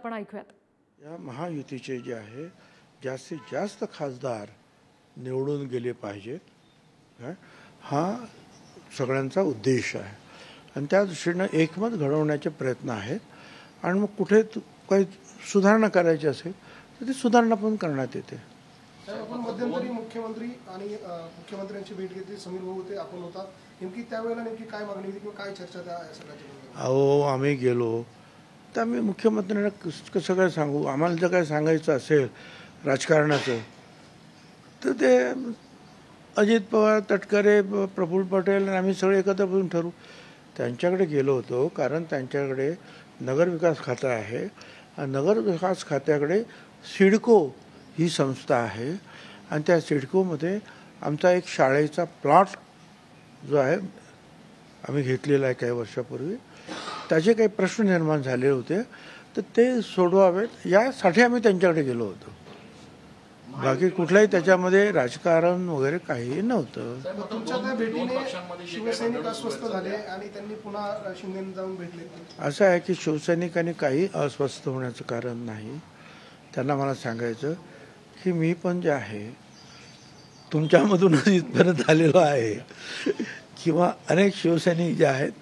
आपण ऐकूयात. या महायुतीचे जे आहे जास्तीत जास्त खासदार निवडून गेले पाहिजेत हा सगळ्यांचा उद्देश आहे आणि त्या दृष्टीने एकमत घडवण्याचे प्रयत्न आहेत आणि मग कुठे काही सुधारणा करायची असेल तर ती सुधारणा पण करण्यात येते. आपण मध्यंतरी मुख्यमंत्री आणि मुख्यमंत्र्यांची भेट घेतली, समीर भाऊ होते, आपण होता, नेमकी त्यावेळेला नेमकी काय मागणी होती किंवा काय चर्चा त्या सगळ्याची? अहो आम्ही गेलो तर आम्ही मुख्यमंत्र्यांना कसं काय सांगू, आम्हाला जर काय सांगायचं असेल राजकारणाचं तर ते अजित पवार, तटकरे, प्रफुल्ल पटेल आणि आम्ही सगळे एकत्र बसून ठरवू. त्यांच्याकडे गेलो होतो कारण त्यांच्याकडे नगरविकास खातं आहे आणि नगरविकास खात्याकडे सिडको ही संस्था आहे आणि त्या सिडकोमध्ये आमचा एक शाळेचा प्लॉट जो आहे आम्ही घेतलेला आहे काही वर्षापूर्वी, त्याचे काही प्रश्न निर्माण झाले होते तर ते सोडवावेत यासाठी आम्ही त्यांच्याकडे गेलो होतो. बाकी कुठलाही त्याच्यामध्ये राजकारण वगैरे काही नव्हतं. तुमच्या त्या भेटीने शिवसैनिक अस्वस्थ झाले आणि त्यांनी पुन्हा शिंदेंना जाऊन भेटले. असं आहे की शिवसैनिकांनी काही अस्वस्थ होण्याचं कारण नाही. त्यांना मला सांगायचं की मी पण जे आहे तुमच्यामधूनच इथपर्यंत आलेलो आहे किंवा अनेक शिवसैनिक जे आहेत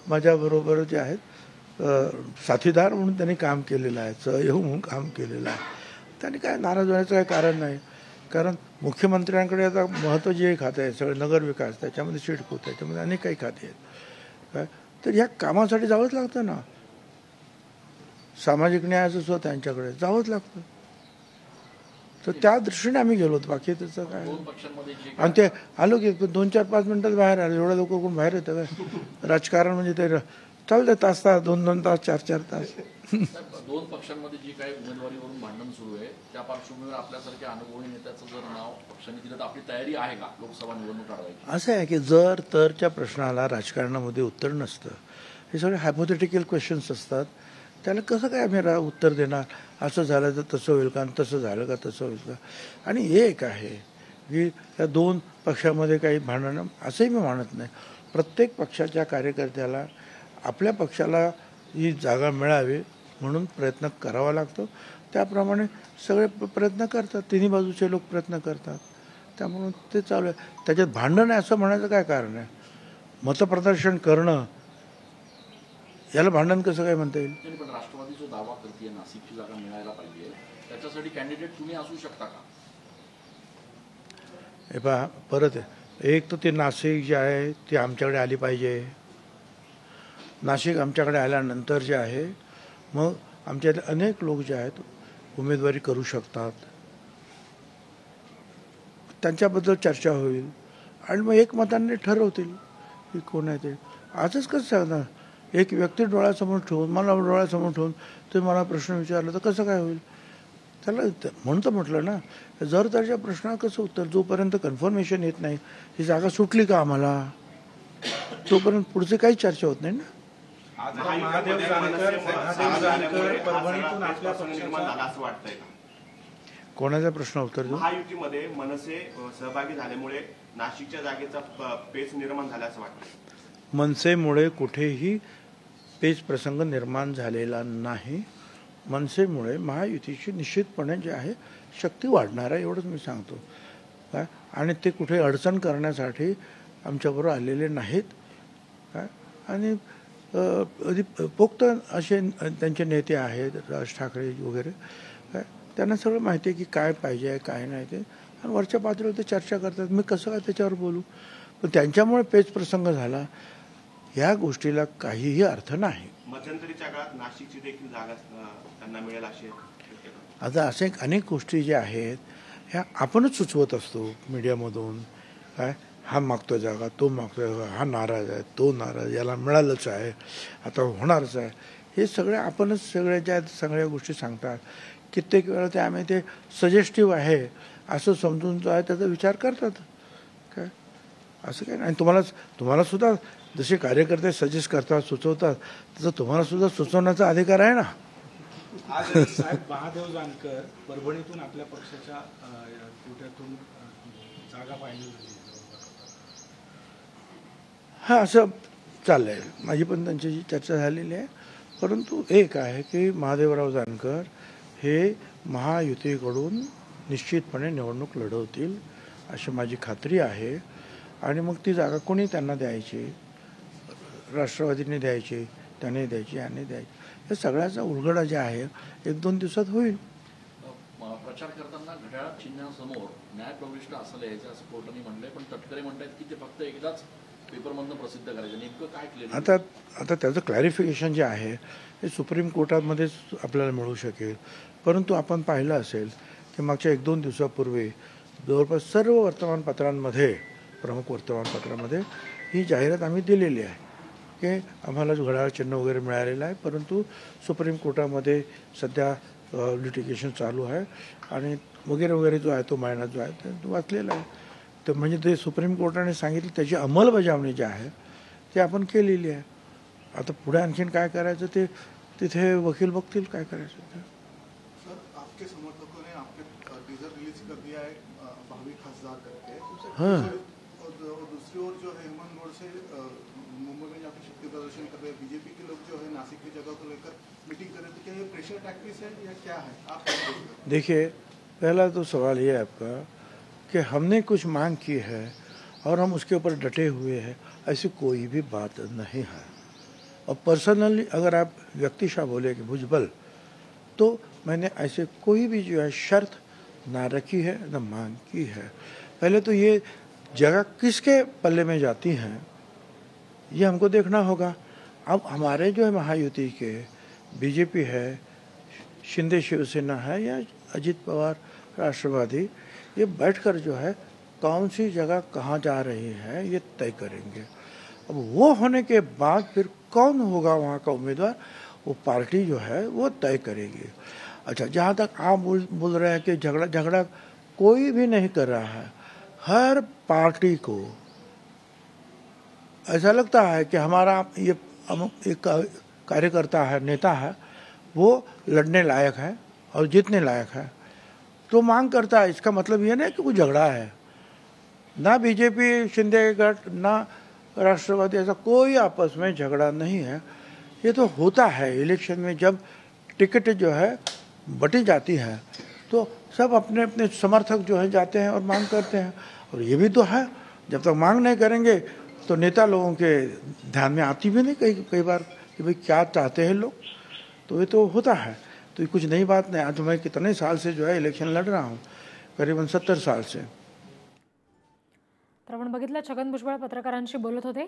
माझ्याबरोबर जे आहेत साथीदार म्हणून त्यांनी काम केलेलं आहे, सहयोग म्हणून काम केलेलं आहे. त्यांनी काय नाराज होण्याचं काही कारण नाही. कारण मुख्यमंत्र्यांकडे आता महत्त्व जे खातं आहे सगळं नगरविकास, त्याच्यामध्ये सिडको, त्याच्यामध्ये अनेक काही खाते आहेत काय, तर ह्या कामासाठी जावंच लागतं ना. सामाजिक न्यायाचं सुद्धा त्यांच्याकडे जावंच लागतं. तर त्या दृष्टीने आम्ही गेलो होतो. बाकी त्याचं काय आणि ते आलो की 2-4-5 मिनिटात बाहेर आलो. एवढ्या लोक कोण बाहेर येतं काय? राजकारण म्हणजे ते चालतं तास 2-2 तास 4-4 तास. दोन पक्षांमध्ये जी काही उमेदवारीवरून भांडण सुरू आहे त्या पार्श्वभूमीवर आपल्यासारख्या अनुभवी नेत्याचं जर नाव पक्षाने दिलं तर आपली तयारी आहे का लोकसभा निवडणूक लढवायची? असं आहे की जर तरच्या प्रश्नाला राजकारणामध्ये उत्तर नसतं. हे सगळे हायपोथेटिकल क्वेश्चन्स असतात. त्याला कसं काय आम्ही उत्तर देणार? असं झालं तर तसं होईल का, तसं झालं का तसं होईल का. आणि एक आहे की या दोन पक्षामध्ये काही भांडणं असंही मी मानत नाही. प्रत्येक पक्षाच्या कार्यकर्त्याला आपल्या पक्षाला ही जागा मिळावी म्हणून प्रयत्न करावा लागतो. त्याप्रमाणे सगळे प्रयत्न करतात, तिन्ही बाजूचे लोक प्रयत्न करतात. त्यामुळं ते चालू आहे. त्याच्यात भांडण आहे असं म्हणायचं काय कारण आहे? मतप्रदर्शन करणं याला भांडण कसं काय म्हणता येईल? पण राष्ट्रवादी जो दावा करते नाशिकची जागा मिळायला पाहिजे त्याच्यासाठी कॅन्डिडेट तुम्ही असू शकता का? हे पहा परत आहे, एक तर ते नाशिक जे आहे ते आमच्याकडे आली पाहिजे. नाशिक आमच्याकडे आल्यानंतर जे आहे मग आमच्यातले अनेक लोक जे आहेत उमेदवारी करू शकतात, त्यांच्याबद्दल चर्चा होईल आणि मग एकमताने ठरवतील की कोण आहे ते. आजच कसं सांगणार? एक व्यक्ती डोळ्यासमोर ठेवून मला डोळ्यासमोर ठेवून ते मला प्रश्न विचारला तर कसं काय होईल? त्याला म्हणून तर म्हटलं ना, जर त्याच्या प्रश्नाला कसं उत्तर जोपर्यंत कन्फर्मेशन येत नाही ही जागा सुटली का आम्हाला तोपर्यंत पुढची काही चर्चा होत नाही ना. कोणाचा प्रश्न उत्तर देऊ? महायुतीमध्ये मनसे सहभागी झाल्यामुळे नाशिकच्या जागेचा पेच निर्माण झाला असं वाटतं? मनसेमुळे कुठेही पेच प्रसंग निर्माण झालेला नाही. मनसेमुळे महायुतीची निश्चितपणे जे आहे शक्ती वाढणार आहे एवढंच मी सांगतो काय. आणि ते कुठे अडचण करण्यासाठी आमच्याबरोबर आलेले नाहीत काय. आणि पोक्त असे त्यांचे नेते आहेत राज ठाकरे वगैरे काय, त्यांना सगळं माहिती आहे की काय पाहिजे आहे काय नाही ते, आणि वरच्या पातळीवर ते चर्चा करतात. मी कसं काय त्याच्यावर बोलू? पण त्यांच्यामुळे पेच प्रसंग झाला या गोष्टीला काहीही अर्थ नाही. मध्यंतरीच्या काळात नाशिकची देखील जागा त्यांना मिळेल अशी आता असे अनेक गोष्टी ज्या आहेत ह्या आपणच सुचवत असतो मीडियामधून काय. हा मागतो जागा, तो मागतो जागा, हा नाराज आहे, तो नाराज, याला मिळालंच आहे, आता होणारच आहे. हे सगळे आपणच सगळ्या सगळ्या गोष्टी सांगतात. कित्येक वेळा ते आम्ही ते सजेस्टिव्ह आहे असं समजून जो आहे त्याचा विचार करतात काय. असं काय नाही. तुम्हाला सुद्धा जसे कार्यकर्ते सजेस्ट करतात सुचवतात तसं तुम्हाला सुद्धा सुचवण्याचा अधिकार आहे ना. आज साहेब महादेव जानकर परभणीतून आपल्या पक्षाच्या कोट्यातून जागा पाहिली होती. हा असं चाललंय. माझी पण त्यांच्याशी चर्चा झालेली आहे. परंतु एक आहे की महादेवराव जानकर हे महायुतीकडून निश्चितपणे निवडणूक लढवतील अशी माझी खात्री आहे. आणि मग ती जागा कोणी त्यांना द्यायची, राष्ट्रवादीने द्यायची, त्याने द्यायची, याने द्यायची, हे सगळ्याचा उलगडा जे आहे 1-2 दिवसात होईल. प्रचार करताना घड्याळ चिन्हासमोर न्याय प्रविष्ट असं लिहायचं असं कोर्टाने म्हटलंय, पण तटकरे म्हणतात की ते फक्त एकदाच पेपरमधनं प्रसिद्ध करायचं. नेमकं काय क्लिअर? आता त्याचं क्लॅरिफिकेशन जे आहे हे सुप्रीम कोर्टामध्येच आपल्याला मिळू शकेल. परंतु आपण पाहिलं असेल की मागच्या 1-2 दिवसापूर्वी जवळपास सर्व वर्तमानपत्रांमध्ये, प्रमुख वर्तमानपत्रामध्ये ही जाहिरात आम्ही दिलेली आहे की आम्हाला घड्याळ चिन्ह वगैरे मिळालेलं आहे, परंतु सुप्रीम कोर्टामध्ये सध्या लिटिगेशन चालू आहे आणि वगैरे वगैरे जो आहे तो महिना जो आहे तो वाचलेला आहे. तर म्हणजे ते सुप्रीम कोर्टाने सांगितलं त्याची अंमलबजावणी जी आहे ती आपण केलेली आहे. आता पुढे आणखीन काय करायचं ते तिथे वकील बघतील काय करायचं ते. सर, आपके समर्थकों ने आपके टीजर रिलीज कर दिया है भावी खासदार करके. हाँ. और दूसरी ओर जो है हेमंत गोडसे मुंबई में जाकर शक्ति प्रदर्शन कर रहे हैं. बीजेपी के लोग जो है नासिक की जगह को लेकर मीटिंग कर रहे हैं. तो क्या ये प्रेशर टैक्टिक्स है या क्या है? आप देखिए, पहला तो सवाल ये है आपका कि हमने कुछ मांग की है और हम उसके ऊपर डटे हुए हैं, ऐसी कोई भी बात नहीं है. और पर्सनली अगर आप व्यक्तिशः बोले कि भुजबल, तो मैंने ऐसे कोई भी जो है शर्त ना रखी है ना मांग की है. पहले तो ये जगह किसके पल्ले में जाती हैं ये हमको देखना होगा. अब हमारे जो है महायुति के बीजेपी है, शिंदे शिवसेना है या अजित पवार राष्ट्रवादी, ये बैठकर जो है कौन सी जगह कहाँ जा रही है ये तय करेंगे. अब वो होने के बाद फिर कौन होगा वहाँ का उम्मीदवार, वो पार्टी जो है वो तय करेगी. अच्छा, जहाँ तक आप बोल रहे हैं कि झगड़ा कोई भी नहीं कर रहा है. हर पार्टी को ऐसा लगता है कि हमारा ये एक कार्यकर्ता है, नेता है, वो लड़ने लायक है और जीतने लायक है तो मांग करता है. इसका मतलब ये नहीं कि वो झगड़ा है. ना बीजेपी शिंदे गठ ना राष्ट्रवादी, ऐसा कोई आपस में झगड़ा नहीं है. ये तो होता है इलेक्शन में, जब टिकट जो है बटी जाती है तो सब अपने अपने समर्थक जो है जाते हैं और मांग करते हैं. और ये भी तो है, जब तक मांग नहीं करेंगे तो नेता लोगों के ध्यान में आती भी नहीं कई बार कि भाई क्या चाहते हैं लोग. तो ये तो होता है. तो ये कुछ नई बात नहीं. आज मैं कितने साल से जो है इलेक्शन लड़ रहा हूँ, करीबन 70 साल से. तर आपण बघितलं छगन भुजबळ पत्रकारांशी बोलत होते.